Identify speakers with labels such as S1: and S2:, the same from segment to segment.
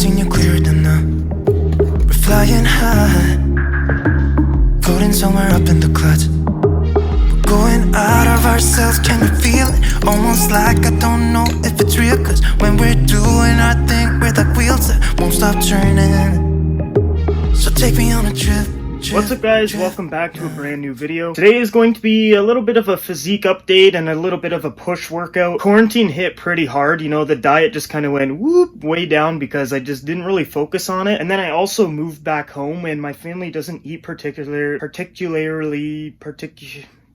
S1: seen you clearer than now. We're flying high, floating somewhere up in the clouds. We're going out of ourselves, can you feel it? Almost like I don't know if it's real. Cause when we're doing our thing, we're like wheels that won't stop turning. So take me on a trip.
S2: What's up guys, welcome back to a brand new video. Today is going to be a little bit of a physique update and a little bit of a push workout. Quarantine hit pretty hard, you know, the diet just kind of went whoop way down because I just didn't really focus on it. And then I also moved back home and my family doesn't eat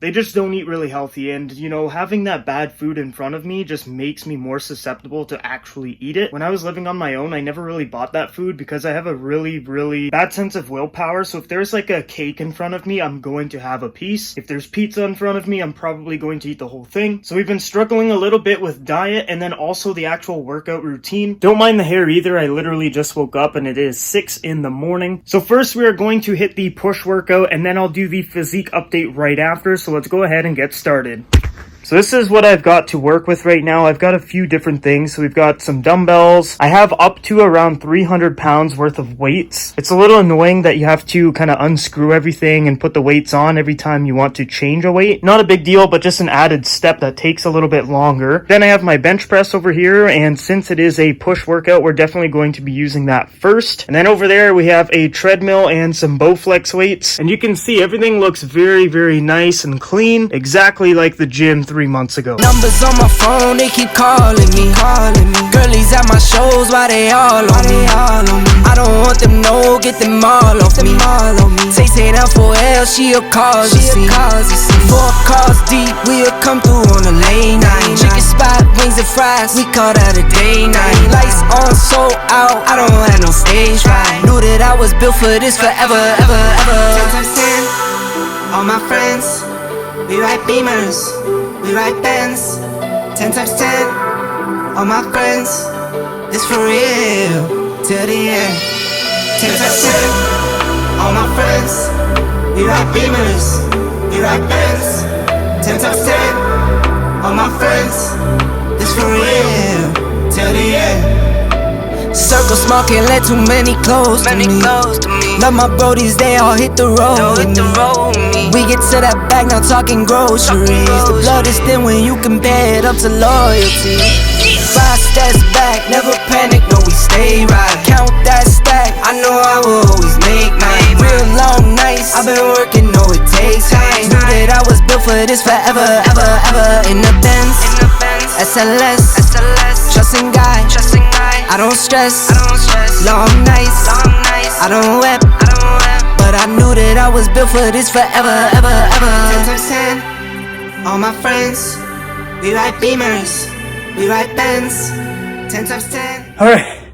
S2: they just don't eat really healthy, and you know, having that bad food in front of me just makes me more susceptible to actually eat it. When I was living on my own, I never really bought that food because I have a really bad sense of willpower. So if there's like a cake in front of me, I'm going to have a piece. If there's pizza in front of me, I'm probably going to eat the whole thing. So we've been struggling a little bit with diet and then also the actual workout routine. Don't mind the hair either, I literally just woke up and it is 6 in the morning. So first we are going to hit the push workout and then I'll do the physique update right after. So let's go ahead and get started. So this is what I've got to work with right now. I've got a few different things. So we've got some dumbbells. I have up to around 300 pounds worth of weights. It's a little annoying that you have to kind of unscrew everything and put the weights on every time you want to change a weight. Not a big deal, but just an added step that takes a little bit longer. Then I have my bench press over here, and since it is a push workout, we're definitely going to be using that first. And then over there we have a treadmill and some Bowflex weights. And you can see everything looks very nice and clean, exactly like the gym 3 months ago.
S3: Numbers on my phone, they keep calling me. Girlies at my shows, why they all on me? I don't want them, no, get them all off me. Say that for L, she a cause, you see. 4 cars deep, we'll come through on a late night. Chicken spot, wings and fries, we call that a day night. Lights on, so out, I don't have no stage fright. Knew that I was built for this forever, ever. 10 times 10, all my friends, we ride Beamers, we ride Benz. 10 times 10, all my friends, this for real, till the end. 10 times 10, all my friends, we ride Beamers, we ride Benz. 10 times 10, all my friends, this for real, till the end. Circle small, can't let too many close to me. Love my brodies, they all hit the road with me. We get to that bag, now talking groceries. The blood is thin when you compare it up to loyalty. 5 steps back, never panic, no we stay right. Count that stack, I know I will always make mine. Real long nights, I've been working, know it takes time. Knew that I was built for this forever, ever. In the Benz, SLS, trusting God, I don't stress, long nights, I don't weep, but I knew that I was built for this forever, ever. 10 times 10, all my friends, we ride Beamers, we ride Benz. 10 times 10.
S2: Alright,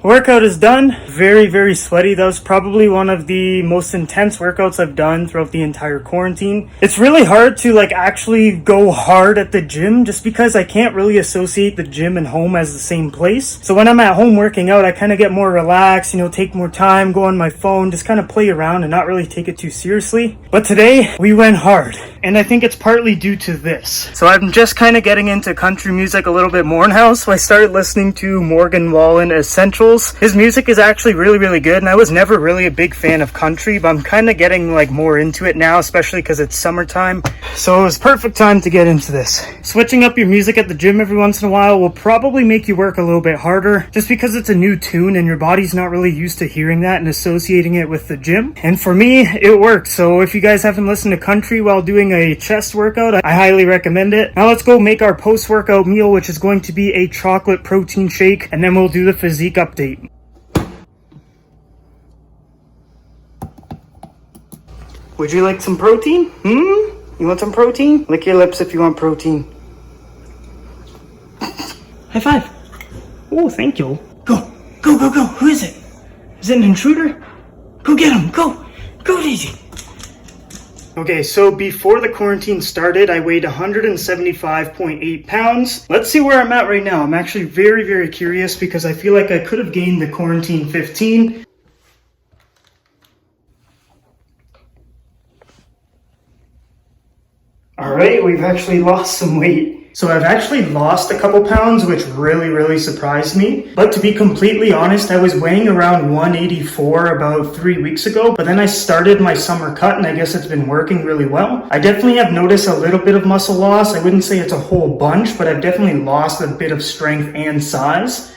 S2: workout is done. Very sweaty. That was probably one of the most intense workouts I've done throughout the entire quarantine. It's really hard to like actually go hard at the gym just because I can't really associate the gym and home as the same place. So when I'm at home working out, I kind of get more relaxed, you know, take more time, go on my phone, just kind of play around and not really take it too seriously. But today we went hard, and I think it's partly due to this. So I'm just kind of getting into country music a little bit more now, so I started listening to Morgan Wallen Essentials. His music is actually really good, and I was never really a big fan of country, but I'm kind of getting like more into it now, especially because it's summertime. So it was perfect time to get into this. Switching up your music at the gym every once in a while will probably make you work a little bit harder, just because it's a new tune and your body's not really used to hearing that and associating it with the gym. And for me, it worked. So if you guys haven't listened to country while doing a chest workout, I highly recommend it. Now let's go make our post-workout meal, which is going to be a chocolate protein shake, and then we'll do the physique update. Would you like some protein? You want some protein? Lick your lips if you want protein. High five. Oh, thank you. Go. Who is it? Is it an intruder? Go get him. Go, Daisy. Okay, so before the quarantine started, I weighed 175.8 pounds. Let's see where I'm at right now. I'm actually very curious because I feel like I could have gained the quarantine 15. Alright, we've actually lost some weight. So I've actually lost a couple pounds, which really surprised me. But to be completely honest, I was weighing around 184 about 3 weeks ago, but then I started my summer cut and I guess it's been working really well. I definitely have noticed a little bit of muscle loss. I wouldn't say it's a whole bunch, but I've definitely lost a bit of strength and size.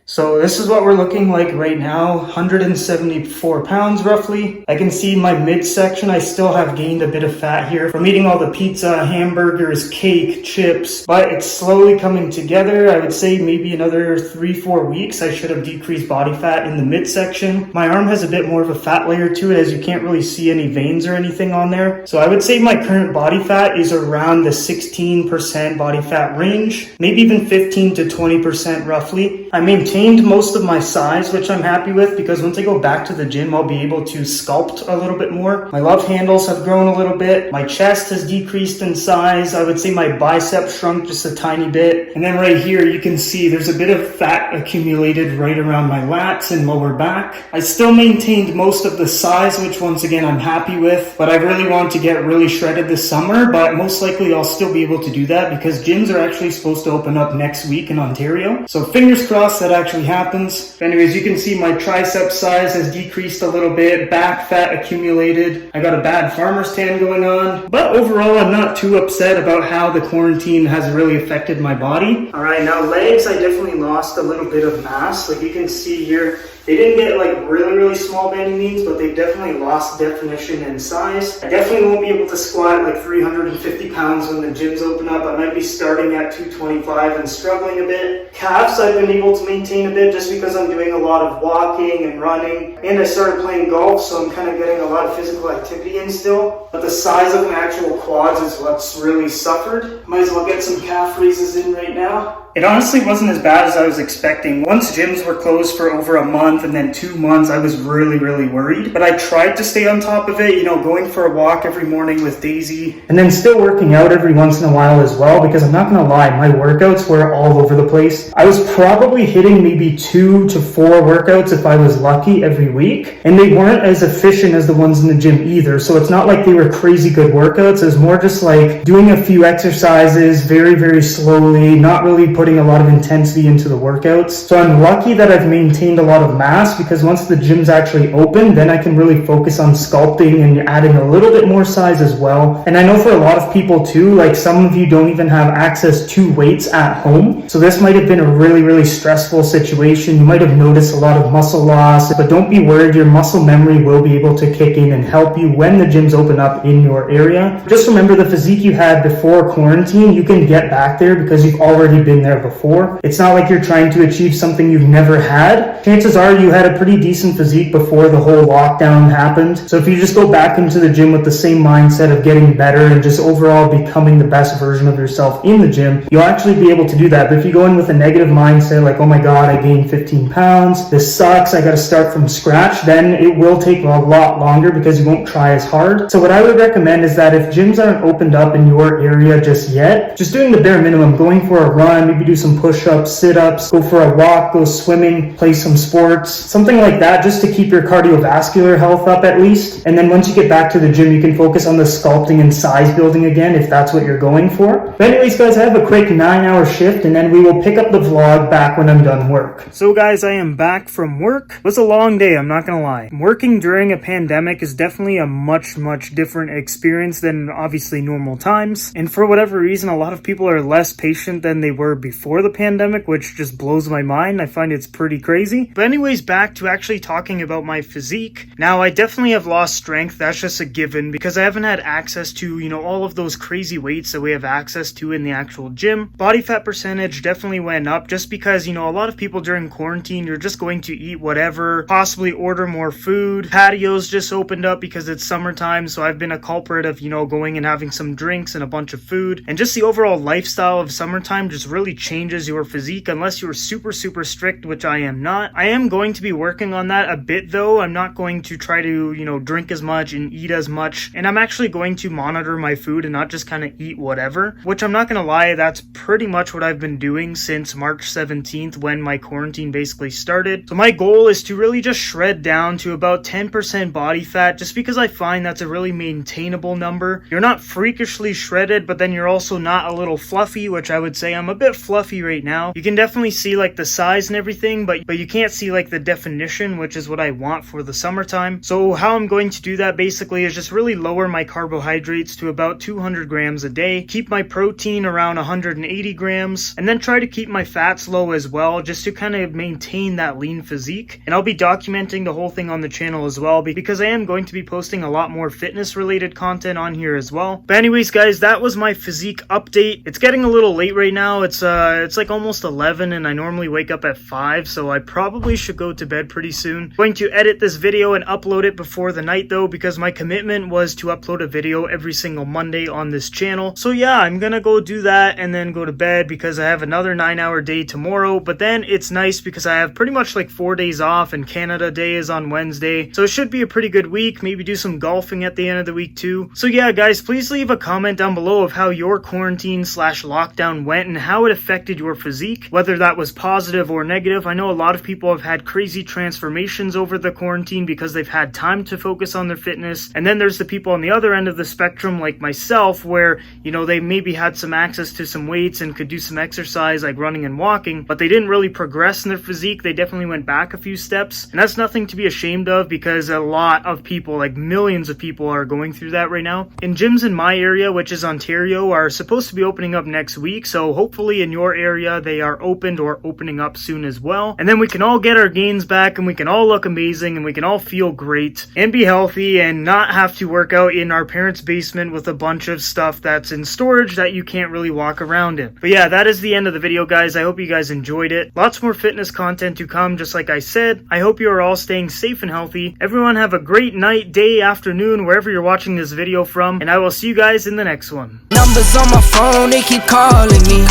S2: So this is what we're looking like right now, 174 pounds roughly. I can see my midsection, I still have gained a bit of fat here from eating all the pizza, hamburgers, cake, chips, but it's slowly coming together. I would say maybe another 3-4 weeks I should have decreased body fat in the midsection. My arm has a bit more of a fat layer to it, as you can't really see any veins or anything on there. So I would say my current body fat is around the 16% body fat range, maybe even 15 to 20% roughly. I maintained most of my size, which I'm happy with, because once I go back to the gym, I'll be able to sculpt a little bit more. My love handles have grown a little bit. My chest has decreased in size. I would say my biceps shrunk just a tiny bit. And then right here, you can see there's a bit of fat accumulated right around my lats and lower back. I still maintained most of the size, which once again, I'm happy with, but I really want to get really shredded this summer, but most likely I'll still be able to do that because gyms are actually supposed to open up next week in Ontario. So fingers crossed that actually happens. But anyways, you can see my tricep size has decreased a little bit, back fat accumulated. I got a bad farmer's tan going on, but overall I'm not too upset about how the quarantine has really affected my body. All right, now legs, I definitely lost a little bit of mass. Like you can see here, they didn't get like really small by any means, but they definitely lost definition and size. I definitely won't be able to squat like 350 pounds when the gyms open up. I might be starting at 225 and struggling a bit. Calves, I've been able to maintain a bit just because I'm doing a lot of walking and running. And I started playing golf, so I'm kind of getting a lot of physical activity in still. But the size of my actual quads is what's really suffered. Might as well get some calf raises in right now. It honestly wasn't as bad as I was expecting. Once gyms were closed for over a month and then 2 months, I was really worried. But I tried to stay on top of it, you know, going for a walk every morning with Daisy. And then still working out every once in a while as well, because I'm not gonna lie, my workouts were all over the place. I was probably hitting maybe 2 to 4 workouts if I was lucky every week. And they weren't as efficient as the ones in the gym either. So it's not like they were crazy good workouts. It was more just like doing a few exercises very slowly, not really putting a lot of intensity into the workouts. So I'm lucky that I've maintained a lot of mass, because once the gyms actually open, then I can really focus on sculpting and adding a little bit more size as well. And I know for a lot of people too, like some of you don't even have access to weights at home. So this might have been a really stressful situation. You might have noticed a lot of muscle loss, but don't be worried. Your muscle memory will be able to kick in and help you when the gyms open up in your area. Just remember the physique you had before quarantine, you can get back there because you've already been there before. It's not like you're trying to achieve something you've never had. Chances are you had a pretty decent physique before the whole lockdown happened. So if you just go back into the gym with the same mindset of getting better and just overall becoming the best version of yourself in the gym, you'll actually be able to do that. But if you go in with a negative mindset, like, oh my God, I gained 15 pounds, this sucks, I gotta start from scratch, then it will take a lot longer because you won't try as hard. So what I would recommend is that if gyms aren't opened up in your area just yet, just doing the bare minimum, going for a run, maybe do some push-ups, sit-ups, go for a walk, go swimming, play some sports, something like that, just to keep your cardiovascular health up at least. And then once you get back to the gym, you can focus on the sculpting and size building again if that's what you're going for. But anyways, guys, I have a quick 9-hour shift, and then we will pick up the vlog back when I'm done work. So guys, I am back from work. It was a long day, I'm not gonna lie. Working during a pandemic is definitely a much different experience than obviously normal times. And for whatever reason, a lot of people are less patient than they were before the pandemic, which just blows my mind. I find it's pretty crazy. But anyways, back to actually talking about my physique. Now, I definitely have lost strength. That's just a given because I haven't had access to, you know, all of those crazy weights that we have access to in the actual gym. Body fat percentage definitely went up just because, you know, a lot of people during quarantine, you're just going to eat whatever, possibly order more food. Patios just opened up because it's summertime, so I've been a culprit of, you know, going and having some drinks and a bunch of food. And just the overall lifestyle of summertime just really changes your physique unless you're super strict, which I am not. I am going to be working on that a bit though. I'm not going to try to, you know, drink as much and eat as much, and I'm actually going to monitor my food and not just kind of eat whatever, which I'm not gonna lie, that's pretty much what I've been doing since March 17th when my quarantine basically started. So my goal is to really just shred down to about 10% body fat, just because I find that's a really maintainable number. You're not freakishly shredded, but then you're also not a little fluffy, which I would say I'm a bit fluffy right now. You can definitely see like the size and everything, but you can't see like the definition, which is what I want for the summertime. So how I'm going to do that basically is just really lower my carbohydrates to about 200 grams a day, keep my protein around 180 grams, and then try to keep my fats low as well, just to kind of maintain that lean physique. And I'll be documenting the whole thing on the channel as well, because I am going to be posting a lot more fitness related content on here as well. But anyways guys, that was my physique update. It's getting a little late right now. It's like almost 11 and I normally wake up at 5, so I probably should go to bed pretty soon. I'm going to edit this video and upload it before the night though, because my commitment was to upload a video every single Monday on this channel. So yeah, I'm gonna go do that and then go to bed, because I have another 9-hour day tomorrow. But then it's nice because I have pretty much like 4 days off, and Canada Day is on Wednesday, so it should be a pretty good week. Maybe do some golfing at the end of the week too. So yeah guys, please leave a comment down below of how your quarantine / lockdown went and how it affected your physique, whether that was positive or negative. I know a lot of people have had crazy transformations over the quarantine because they've had time to focus on their fitness, and then there's the people on the other end of the spectrum like myself, where, you know, they maybe had some access to some weights and could do some exercise like running and walking, but they didn't really progress in their physique. They definitely went back a few steps, and that's nothing to be ashamed of, because a lot of people, like millions of people, are going through that right now. And gyms in my area, which is Ontario, are supposed to be opening up next week, so hopefully in your area they are opened or opening up soon as well, and then we can all get our gains back and we can all look amazing and we can all feel great and be healthy and not have to work out in our parents' basement with a bunch of stuff that's in storage that you can't really walk around in. But yeah, that is the end of the video guys. I hope you guys enjoyed it. Lots more fitness content to come, just like I said. I hope you are all staying safe and healthy. Everyone have a great night, day, afternoon, wherever you're watching this video from, and I will see you guys in the next one.
S3: Numbers on my phone, they keep calling me.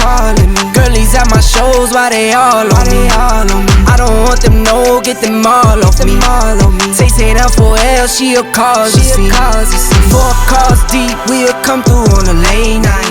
S3: Girlies at my shows, why they all on me? I don't want them, no, get them all off me. Say that for L, she a cause, you see. 4 cars deep, we'll come through on a late night.